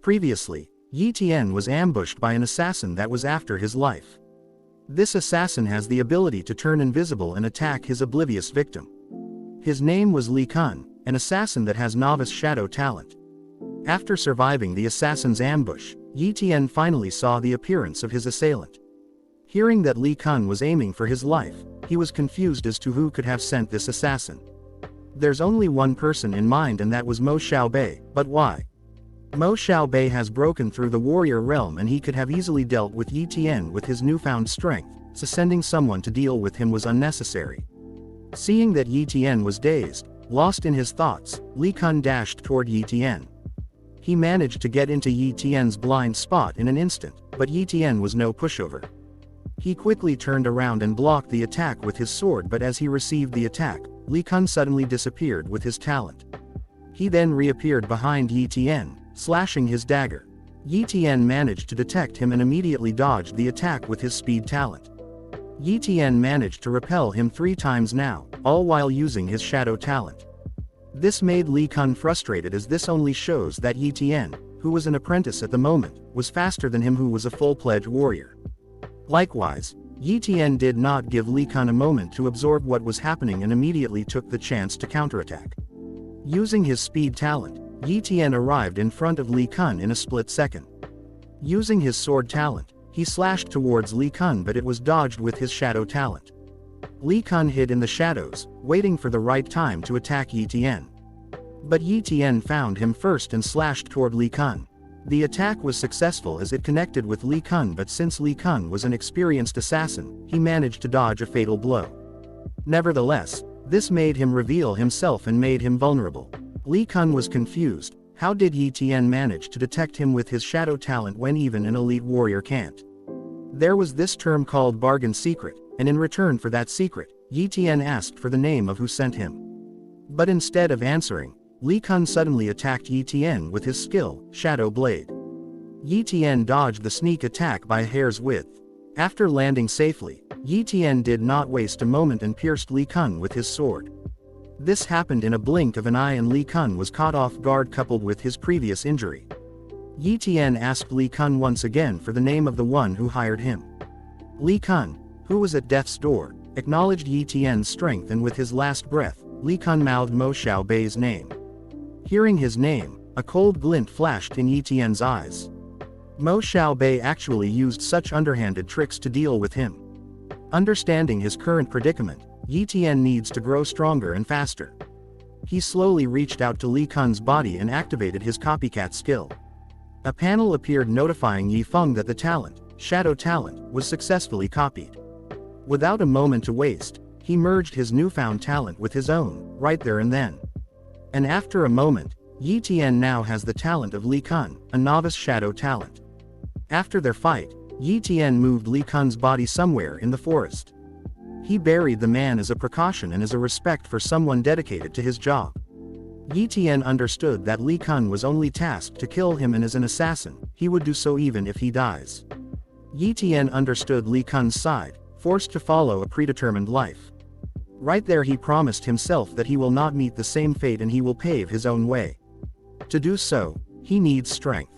Previously, Ye Tian was ambushed by an assassin that was after his life. This assassin has the ability to turn invisible and attack his oblivious victim. His name was Li Kun, an assassin that has novice shadow talent. After surviving the assassin's ambush, Ye Tian finally saw the appearance of his assailant. Hearing that Li Kun was aiming for his life, he was confused as to who could have sent this assassin. There's only one person in mind, and that was Mo Xiaobei, but why? Mo Xiaobei has broken through the warrior realm, and he could have easily dealt with Ye Tian with his newfound strength, so sending someone to deal with him was unnecessary. Seeing that Ye Tian was dazed, lost in his thoughts, Li Kun dashed toward Ye Tian. He managed to get into Ye Tian's blind spot in an instant, but Ye Tian was no pushover. He quickly turned around and blocked the attack with his sword, but as he received the attack, Li Kun suddenly disappeared with his talent. He then reappeared behind Ye Tian, slashing his dagger. Ye Tian managed to detect him and immediately dodged the attack with his speed talent. Ye Tian managed to repel him 3 times now, all while using his shadow talent. This made Li Kun frustrated, as this only shows that Ye Tian, who was an apprentice at the moment, was faster than him who was a full-fledged warrior. Likewise, Ye Tian did not give Li Kun a moment to absorb what was happening and immediately took the chance to counterattack. Using his speed talent, Ye Tian arrived in front of Li Kun in a split second. Using his sword talent, he slashed towards Li Kun, but it was dodged with his shadow talent. Li Kun hid in the shadows, waiting for the right time to attack Ye Tian. But Ye Tian found him first and slashed toward Li Kun. The attack was successful as it connected with Li Kun, but since Li Kun was an experienced assassin, he managed to dodge a fatal blow. Nevertheless, this made him reveal himself and made him vulnerable. Li Kun was confused. How did Ye Tian manage to detect him with his shadow talent when even an elite warrior can't? There was this term called bargain secret, and in return for that secret, Ye Tian asked for the name of who sent him. But instead of answering, Li Kun suddenly attacked Ye Tian with his skill, Shadow Blade. Ye Tian dodged the sneak attack by a hair's width. After landing safely, Ye Tian did not waste a moment and pierced Li Kun with his sword. This happened in a blink of an eye, and Li Kun was caught off guard, coupled with his previous injury. Ye Tian asked Li Kun once again for the name of the one who hired him. Li Kun, who was at death's door, acknowledged Ye Tian's strength, and with his last breath, Li Kun mouthed Mo Xiaobei's name. Hearing his name, a cold glint flashed in Ye Tian's eyes. Mo Xiaobei actually used such underhanded tricks to deal with him. Understanding his current predicament, Ye Tian needs to grow stronger and faster. He slowly reached out to Li Kun's body and activated his copycat skill. A panel appeared notifying Yi Feng that the talent, shadow talent, was successfully copied. Without a moment to waste, he merged his newfound talent with his own, right there and then. And after a moment, Ye Tian now has the talent of Li Kun, a novice shadow talent. After their fight, Ye Tian moved Li Kun's body somewhere in the forest. He buried the man as a precaution and as a respect for someone dedicated to his job. Ye Tian understood that Li Kun was only tasked to kill him, and as an assassin, he would do so even if he dies. Ye Tian understood Li Kun's side, forced to follow a predetermined life. Right there he promised himself that he will not meet the same fate and he will pave his own way. To do so, he needs strength.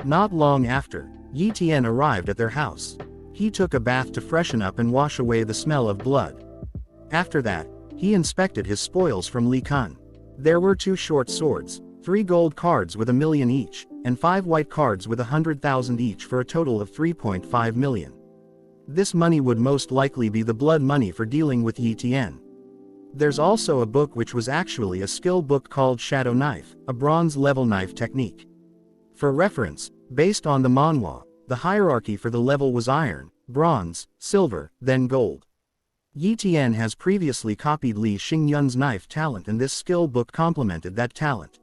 Not long after, Ye Tian arrived at their house. He took a bath to freshen up and wash away the smell of blood. After that, he inspected his spoils from Li Kun. There were 2 short swords, 3 gold cards with 1 million each, and 5 white cards with 100,000 each, for a total of 3.5 million. This money would most likely be the blood money for dealing with Ye Tian. There's also a book which was actually a skill book called Shadow Knife, a bronze level knife technique. For reference, based on the Manhwa, the hierarchy for the level was iron, bronze, silver, then gold. Ye Tian has previously copied Li Xingyun's knife talent, and this skill book complemented that talent.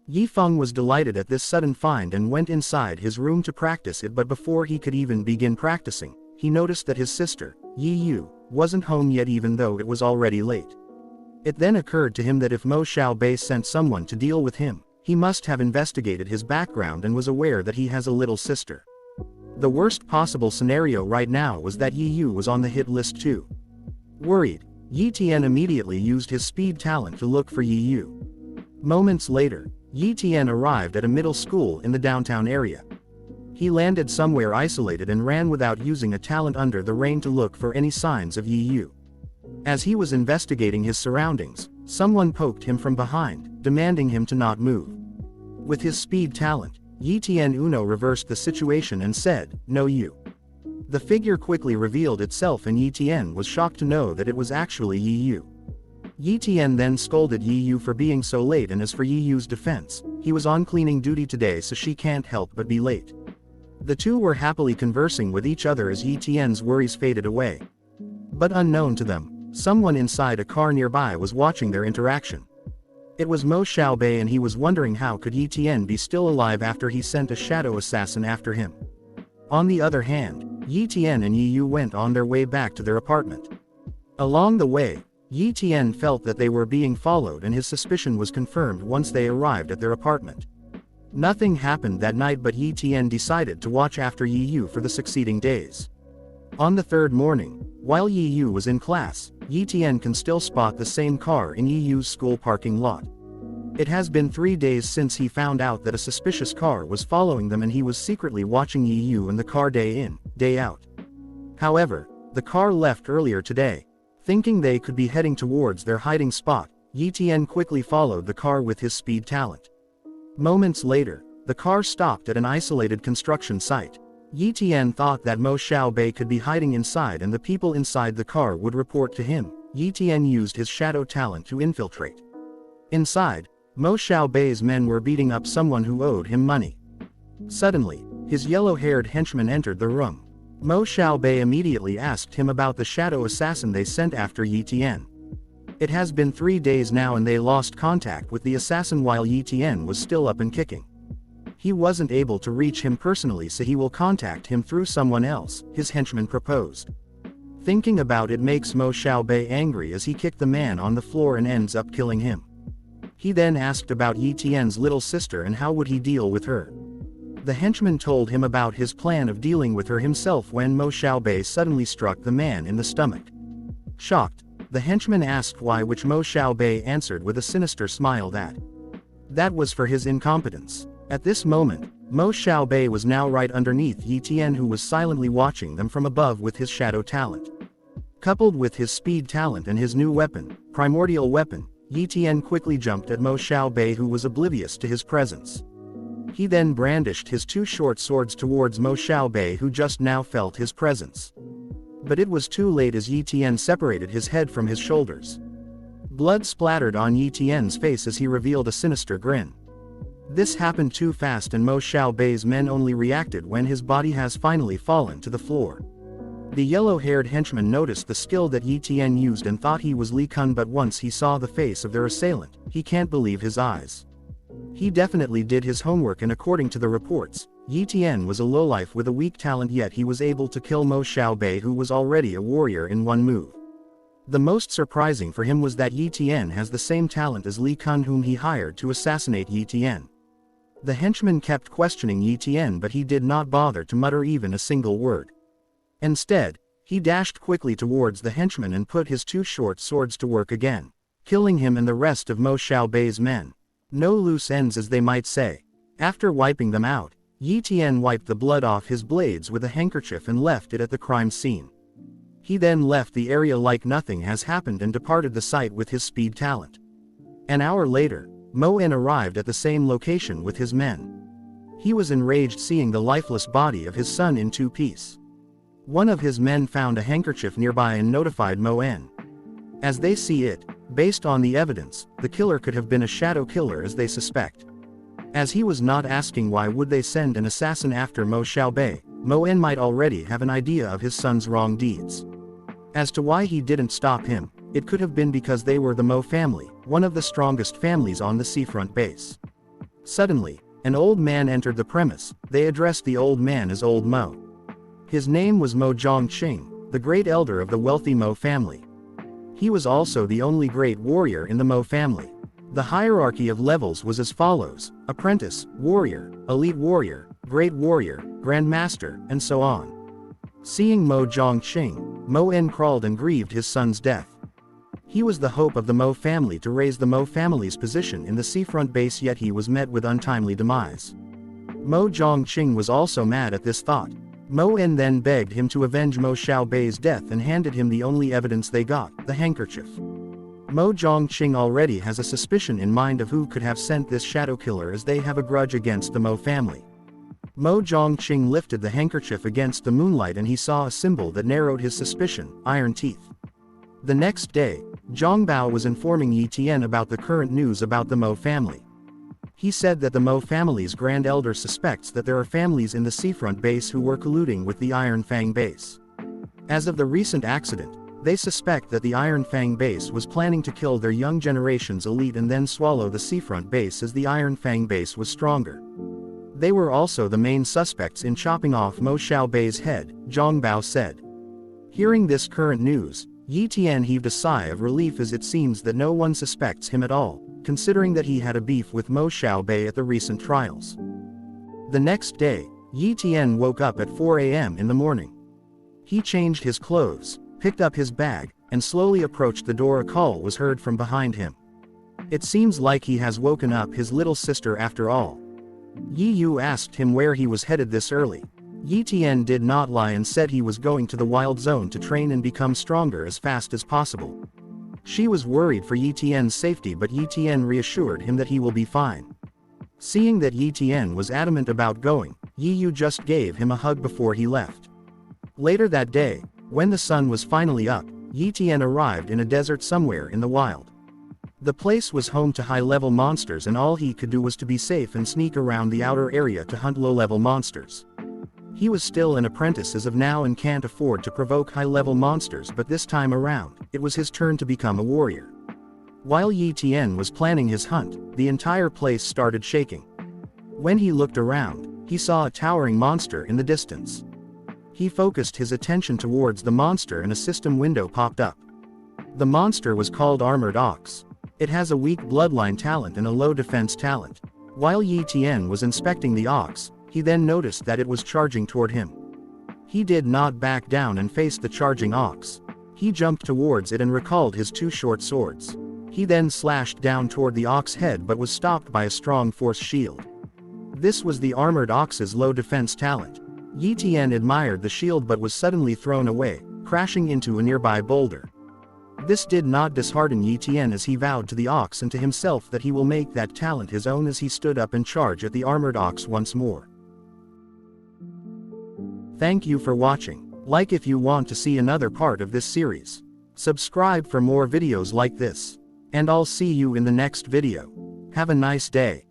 Yi Feng was delighted at this sudden find and went inside his room to practice it, but before he could even begin practicing, he noticed that his sister, Yi Yu, wasn't home yet, even though it was already late. It then occurred to him that if Mo Xiaobei sent someone to deal with him, he must have investigated his background and was aware that he has a little sister. The worst possible scenario right now was that Yi Yu was on the hit list too. Worried, Ye Tian immediately used his speed talent to look for Yi Yu. Moments later, Ye Tian arrived at a middle school in the downtown area. He landed somewhere isolated and ran without using a talent under the rain to look for any signs of Yi Yu. As he was investigating his surroundings, someone poked him from behind, demanding him to not move. With his speed talent, Ye Tian Uno reversed the situation and said, "No you." The figure quickly revealed itself and Ye Tian was shocked to know that it was actually Yi Yu. Ye Tian then scolded Yi Yu for being so late, and as for Yi Yu's defense, he was on cleaning duty today so she can't help but be late. The two were happily conversing with each other as Ye Tian's worries faded away. But unknown to them, someone inside a car nearby was watching their interaction. It was Mo Xiaobei, and he was wondering how could Ye Tian be still alive after he sent a shadow assassin after him. On the other hand, Ye Tian and Yi Yu went on their way back to their apartment. Along the way, Ye Tian felt that they were being followed, and his suspicion was confirmed once they arrived at their apartment. Nothing happened that night, but Ye Tian decided to watch after Yi Yu for the succeeding days. On the third morning, while Yi Yu was in class, Ye Tian can still spot the same car in Yi Yu's school parking lot. It has been 3 days since he found out that a suspicious car was following them, and he was secretly watching Yi Yu in the car day in, day out. However, the car left earlier today. Thinking they could be heading towards their hiding spot, Ye Tian quickly followed the car with his speed talent. Moments later, the car stopped at an isolated construction site. Ye Tian thought that Mo Xiaobei could be hiding inside and the people inside the car would report to him. Ye Tian used his shadow talent to infiltrate. Inside, Mo Xiaobei's men were beating up someone who owed him money. Suddenly, his yellow-haired henchman entered the room. Mo Xiaobei immediately asked him about the shadow assassin they sent after Ye Tian. It has been 3 days now and they lost contact with the assassin while Ye Tian was still up and kicking. He wasn't able to reach him personally, so he will contact him through someone else, his henchman proposed. Thinking about it makes Mo Xiaobei angry as he kicked the man on the floor and ends up killing him. He then asked about Ye Tian's little sister and how would he deal with her. The henchman told him about his plan of dealing with her himself when Mo Xiaobei suddenly struck the man in the stomach. Shocked, the henchman asked why, which Mo Xiaobei answered with a sinister smile that was for his incompetence. At this moment, Mo Xiaobei was now right underneath Ye Tian, who was silently watching them from above with his shadow talent. Coupled with his speed talent and his new weapon, primordial weapon, Ye Tian quickly jumped at Mo Xiaobei, who was oblivious to his presence. He then brandished his 2 short swords towards Mo Xiaobei, who just now felt his presence. But it was too late as Ye Tian separated his head from his shoulders. Blood splattered on Ye Tian's face as he revealed a sinister grin. This happened too fast and Mo Xiaobei's men only reacted when his body has finally fallen to the floor. The yellow-haired henchman noticed the skill that Ye Tian used and thought he was Li Kun, but once he saw the face of their assailant, he can't believe his eyes. He definitely did his homework, and according to the reports, Ye Tian was a lowlife with a weak talent, yet he was able to kill Mo Xiaobei, who was already a warrior, in one move. The most surprising for him was that Ye Tian has the same talent as Li Kun, whom he hired to assassinate Ye Tian. The henchman kept questioning Ye Tian, but he did not bother to mutter even a single word. Instead, he dashed quickly towards the henchman and put his 2 short swords to work again, killing him and the rest of Mo Xiaobei's men. No loose ends, as they might say. After wiping them out, Ye Tian wiped the blood off his blades with a handkerchief and left it at the crime scene. He then left the area like nothing has happened and departed the site with his speed talent. An hour later, Mo En arrived at the same location with his men. He was enraged seeing the lifeless body of his son in 2 pieces. One of his men found a handkerchief nearby and notified Mo En. As they see it, based on the evidence, the killer could have been a shadow killer as they suspect. As he was not asking why would they send an assassin after Mo Xiaobei, Mo En might already have an idea of his son's wrong deeds. As to why he didn't stop him, it could have been because they were the Mo family, one of the strongest families on the seafront base. Suddenly, an old man entered the premise. They addressed the old man as Old Mo. His name was Mo Zhongqing, the great elder of the wealthy Mo family. He was also the only great warrior in the Mo family. The hierarchy of levels was as follows: apprentice, warrior, elite warrior, great warrior, grandmaster, and so on. Seeing Mo Zhongqing, Mo En crawled and grieved his son's death. He was the hope of the Mo family to raise the Mo family's position in the seafront base, yet he was met with untimely demise. Mo Zhongqing was also mad at this thought. Mo En then begged him to avenge Mo Xiaobei's death and handed him the only evidence they got, the handkerchief. Mo Zhongqing already has a suspicion in mind of who could have sent this shadow killer, as they have a grudge against the Mo family. Mo Zhongqing lifted the handkerchief against the moonlight and he saw a symbol that narrowed his suspicion: iron teeth. The next day, Zhang Bao was informing Ye Tian about the current news about the Mo family. He said that the Mo family's grand elder suspects that there are families in the seafront base who were colluding with the Iron Fang base. As of the recent accident, they suspect that the Iron Fang base was planning to kill their young generation's elite and then swallow the seafront base, as the Iron Fang base was stronger. They were also the main suspects in chopping off Mo Xiaobei's head, Zhang Bao said. Hearing this current news, Ye Tian heaved a sigh of relief, as it seems that no one suspects him at all, considering that he had a beef with Mo Xiaobei at the recent trials. The next day, Ye Tian woke up at 4 a.m. in the morning. He changed his clothes, picked up his bag, and slowly approached the door. A call was heard from behind him. It seems like he has woken up his little sister after all. Yi Yu asked him where he was headed this early. Ye Tian did not lie and said he was going to the wild zone to train and become stronger as fast as possible. She was worried for Ye Tian's safety, but Ye Tian reassured him that he will be fine. Seeing that Ye Tian was adamant about going, Yi Yu just gave him a hug before he left. Later that day, when the sun was finally up, Ye Tian arrived in a desert somewhere in the wild. The place was home to high-level monsters, and all he could do was to be safe and sneak around the outer area to hunt low-level monsters. He was still an apprentice as of now and can't afford to provoke high-level monsters, but this time around, it was his turn to become a warrior. While Ye Tian was planning his hunt, the entire place started shaking. When he looked around, he saw a towering monster in the distance. He focused his attention towards the monster and a system window popped up. The monster was called Armored Ox. It has a weak bloodline talent and a low defense talent. While Ye Tian was inspecting the ox, he then noticed that it was charging toward him. He did not back down and faced the charging ox. He jumped towards it and recalled his two short swords. He then slashed down toward the ox head but was stopped by a strong force shield. This was the Armored Ox's low defense talent. Ye Tian admired the shield but was suddenly thrown away, crashing into a nearby boulder. This did not dishearten Ye Tian, as he vowed to the ox and to himself that he will make that talent his own, as he stood up and charged at the Armored Ox once more. Thank you for watching. Like if you want to see another part of this series. Subscribe for more videos like this. And I'll see you in the next video. Have a nice day.